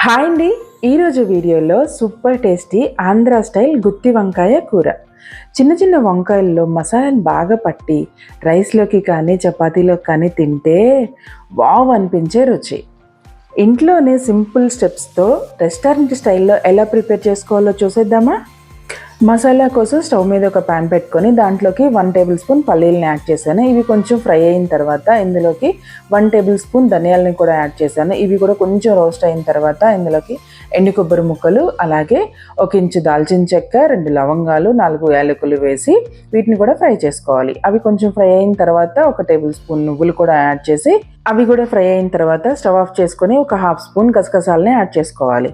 Hi అండి, ఈరోజు వీడియోలో సూపర్ టేస్టీ ఆంధ్ర స్టైల్ గుత్తి వంకాయ కూర. చిన్న చిన్న వంకాయల్లో మసాలాను బాగా పట్టి రైస్లోకి కానీ చపాతీలోకి కానీ తింటే వావ్ అనిపించే రుచి. ఇంట్లోనే సింపుల్ స్టెప్స్తో రెస్టారెంట్ స్టైల్లో ఎలా ప్రిపేర్ చేసుకోవాలో చూసేద్దామా? మసాలా కోసం స్టవ్ మీద ఒక ప్యాన్ పెట్టుకొని దాంట్లోకి 1 టేబుల్ స్పూన్ పల్లీలను యాడ్ చేశాను. ఇవి కొంచెం ఫ్రై అయిన తర్వాత ఇందులోకి 1 టేబుల్ స్పూన్ ధనియాలని కూడా యాడ్ చేశాను. ఇవి కూడా కొంచెం రోస్ట్ అయిన తర్వాత ఇందులోకి ఎండు కొబ్బరి ముక్కలు, అలాగే 1 ఇంచు దాల్చిన చెక్క, 2 లవంగాలు, 4 యాలకులు వేసి వీటిని కూడా ఫ్రై చేసుకోవాలి. అవి కొంచెం ఫ్రై అయిన తర్వాత 1 టేబుల్ స్పూన్ నువ్వులు కూడా యాడ్ చేసి అవి కూడా ఫ్రై అయిన తర్వాత స్టవ్ ఆఫ్ చేసుకొని 1/2 స్పూన్ గసగసాలని యాడ్ చేసుకోవాలి.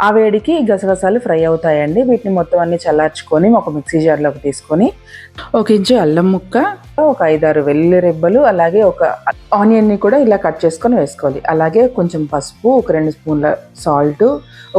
ఆ వేడికి గసగసాలు ఫ్రై అవుతాయండి. వీటిని మొత్తం అన్ని చల్లార్చుకొని ఒక మిక్సీ జార్లోకి తీసుకొని 1 ఇంచు అల్లం ముక్క, ఒక 5-6 వెల్లుల్లి రెబ్బలు, అలాగే ఒక ఆనియన్ని కూడా ఇలా కట్ చేసుకొని వేసుకోవాలి. అలాగే కొంచెం పసుపు, ఒక 2 స్పూన్ల సాల్ట్,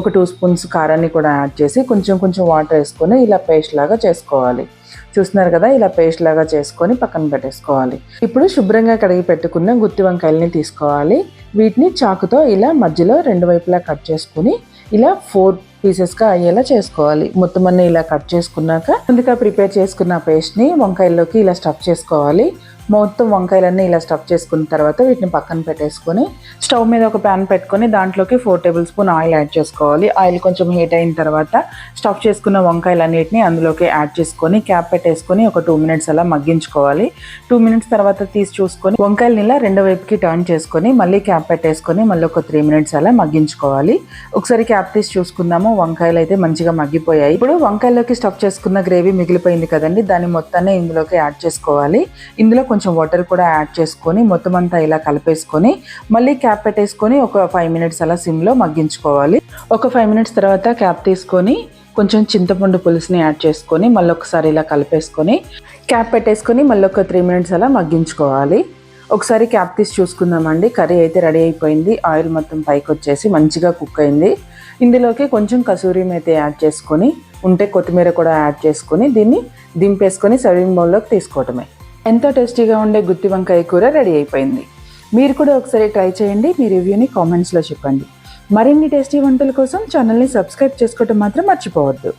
ఒక 2 స్పూన్స్ కారాన్ని కూడా యాడ్ చేసి కొంచెం వాటర్ వేసుకొని ఇలా పేస్ట్ లాగా చేసుకోవాలి. చూస్తున్నారు కదా, ఇలా పేస్ట్ లాగా చేసుకొని పక్కన పెట్టేసుకోవాలి. ఇప్పుడు శుభ్రంగా కడిగి పెట్టుకున్న గుత్తి వంకాయలని తీసుకోవాలి. వీటిని చాకుతో ఇలా మధ్యలో 2 వైపులా కట్ చేసుకుని ఇలా 4 పీసెస్గా అయ్యేలా చేసుకోవాలి. మొత్తం అన్ని ఇలా కట్ చేసుకున్నాక ముందుగా ప్రిపేర్ చేసుకున్న పేస్ట్ని వంకాయల్లోకి ఇలా స్టఫ్ చేసుకోవాలి. మొత్తం వంకాయలన్నీ ఇలా స్టఫ్ చేసుకున్న తర్వాత వీటిని పక్కన పెట్టేసుకొని స్టవ్ మీద ఒక ప్యాన్ పెట్టుకొని దాంట్లోకి 4 టేబుల్ స్పూన్ ఆయిల్ యాడ్ చేసుకోవాలి. ఆయిల్ కొంచెం హీట్ అయిన తర్వాత స్టఫ్ చేసుకున్న వంకాయలన్నిటిని అందులోకి యాడ్ చేసుకొని క్యాప్ పెట్టేసుకొని ఒక 2 మినిట్స్ అలా మగ్గించుకోవాలి. 2 మినిట్స్ తర్వాత తీసి చూసుకొని వంకాయలని ఇలా 2 వైపుకి టర్న్ చేసుకొని మళ్ళీ క్యాప్ పెట్టేసుకొని మళ్ళీ ఒక 3 మినిట్స్ అలా మగ్గించుకోవాలి. ఒకసారి క్యాప్ తీసి చూసుకుందాము. వంకాయలు అయితే మంచిగా మగ్గిపోయాయి. ఇప్పుడు వంకాయలోకి స్టఫ్ చేసుకున్న గ్రేవీ మిగిలిపోయింది కదండి, దాన్ని మొత్తాన్ని ఇందులోకి యాడ్ చేసుకోవాలి. ఇందులో కొంచెం వాటర్ కూడా యాడ్ చేసుకొని మొత్తం అంతా ఇలా కలిపేసుకొని మళ్ళీ క్యాప్ పెట్టేసుకొని ఒక 5 మినిట్స్ అలా సిమ్లో మగ్గించుకోవాలి. ఒక 5 మినిట్స్ తర్వాత క్యాప్ తీసుకొని కొంచెం చింతపండు పులుసుని యాడ్ చేసుకొని మళ్ళీ ఒకసారి ఇలా కలిపేసుకొని క్యాప్ పెట్టేసుకొని మళ్ళీ ఒక 3 మినిట్స్ అలా మగ్గించుకోవాలి. ఒకసారి క్యాప్ తీసి చూసుకుందామండి. కర్రీ అయితే రెడీ అయిపోయింది. ఆయిల్ మొత్తం పైకి వచ్చేసి మంచిగా కుక్ అయింది. ఇందులోకి కొంచెం కసూరి మేతి యాడ్ చేసుకొని ఉంటే కొత్తిమీర కూడా యాడ్ చేసుకొని దీన్ని దింపేసుకొని సర్వింగ్ బౌల్లోకి తీసుకోవటమే. ఎంతో టేస్టీగా ఉండే గుత్తి వంకాయ కూర రెడీ అయిపోయింది. మీరు కూడా ఒకసారి ట్రై చేయండి. మీ రివ్యూని కామెంట్స్లో చెప్పండి. మరిన్ని టేస్టీ వంటల కోసం ఛానల్ని సబ్స్క్రైబ్ చేసుకోవటం మాత్రం మర్చిపోవద్దు.